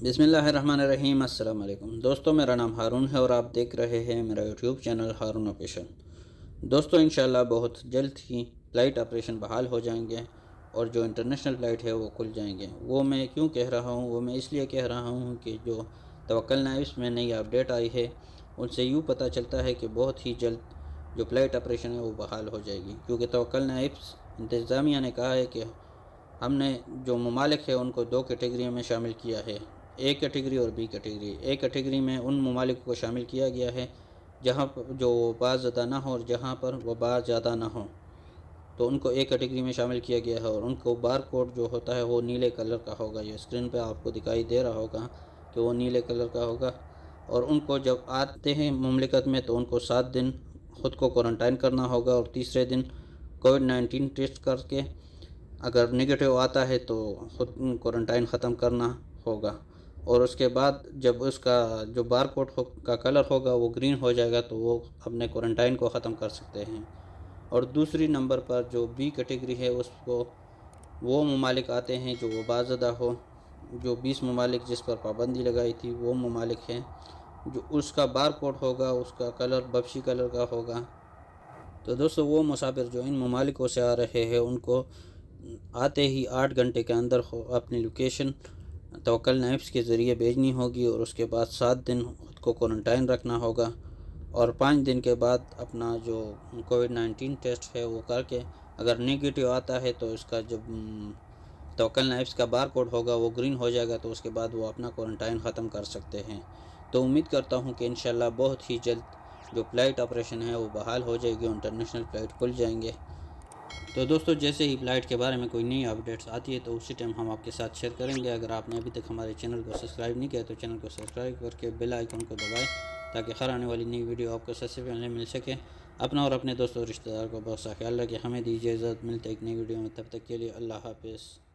बिस्मिल्लाहिर्रहमानिर्रहीम। अस्सलाम वालेकुम दोस्तों, मेरा नाम हारून है और आप देख रहे हैं मेरा यूट्यूब चैनल हारून ऑफिशियल। दोस्तों, इंशाल्लाह बहुत जल्द ही फ़्लाइट ऑपरेशन बहाल हो जाएंगे और जो इंटरनेशनल फ़्लाइट है वो खुल जाएंगे। वो मैं क्यों कह रहा हूँ, वो मैं इसलिए कह रहा हूँ कि जो तवक्कलना ऐप्स में नई अपडेट आई है उनसे यूँ पता चलता है कि बहुत ही जल्द जो फ़्लाइट ऑपरेशन है वो बहाल हो जाएगी। क्योंकि तवक्कलना ऐप्स इंतज़ामिया ने कहा है कि हमने जो ममालिक है उनको दो कैटेगरी में शामिल किया है, ए कैटेगरी और बी कैटेगरी। ए कैटेगरी में उन ममालिक को शामिल किया गया है जहाँ पर जो वबा ज़दा ना हो और जहाँ पर वबा ज़्यादा ना हो, तो उनको ए कैटेगरी में शामिल किया गया है। और उनको बार कोड जो होता है वो नीले कलर का होगा। ये स्क्रीन पे आपको दिखाई दे रहा होगा कि वो नीले कलर का होगा। और उनको जब आते हैं मुमलिकत में तो उनको 7 दिन ख़ुद को क्वारंटाइन करना होगा और तीसरे दिन कोविड-19 टेस्ट करके अगर नेगेटिव आता है तो ख़ुद क्वारंटाइन ख़त्म करना होगा। और उसके बाद जब उसका जो बार कोड का कलर होगा वो ग्रीन हो जाएगा तो वो अपने क्वारंटाइन को ख़त्म कर सकते हैं। और दूसरी नंबर पर जो बी कैटेगरी है उसको वो ममालिक आते हैं जो वबाज़दा हो, जो 20 ममालिक जिस पर पाबंदी लगाई थी वो ममालिक हैं, जो उसका बार कोड होगा उसका कलर बख्शी कलर का होगा। तो दोस्तों, वो मुसाफिर जो इन ममालिकों से आ रहे हैं उनको आते ही 8 घंटे के अंदर अपनी लोकेशन तवक्कलना ऐप्स के ज़रिए भेजनी होगी और उसके बाद 7 दिन ख़ुद को क्वारंटाइन रखना होगा। और 5 दिन के बाद अपना जो कोविड-19 टेस्ट है वो करके अगर नेगेटिव आता है तो इसका जब तवक्कलना ऐप्स का बार कोड होगा वो ग्रीन हो जाएगा तो उसके बाद वो अपना क्वारंटाइन ख़त्म कर सकते हैं। तो उम्मीद करता हूँ कि इंशाल्लाह बहुत ही जल्द जो फ़्लाइट ऑपरेशन है वो बहाल हो जाएगी, इंटरनेशनल फ़्लाइट खुल जाएंगे। तो दोस्तों, जैसे ही फ़्लाइट के बारे में कोई नई अपडेट्स आती है तो उसी टाइम हम आपके साथ शेयर करेंगे। अगर आपने अभी तक हमारे चैनल को सब्सक्राइब नहीं किया तो चैनल को सब्सक्राइब करके बेल आइकन को दबाएं ताकि हर आने वाली नई वीडियो आपको सबसे पहले मिल सके। अपना और अपने दोस्तों और रिश्तेदार को बहुत सा ख्याल रखें। हमें दीजिए इजाज़त, मिलते एक नई वीडियो में, तब तक के लिए अल्लाह हाफ़िज़।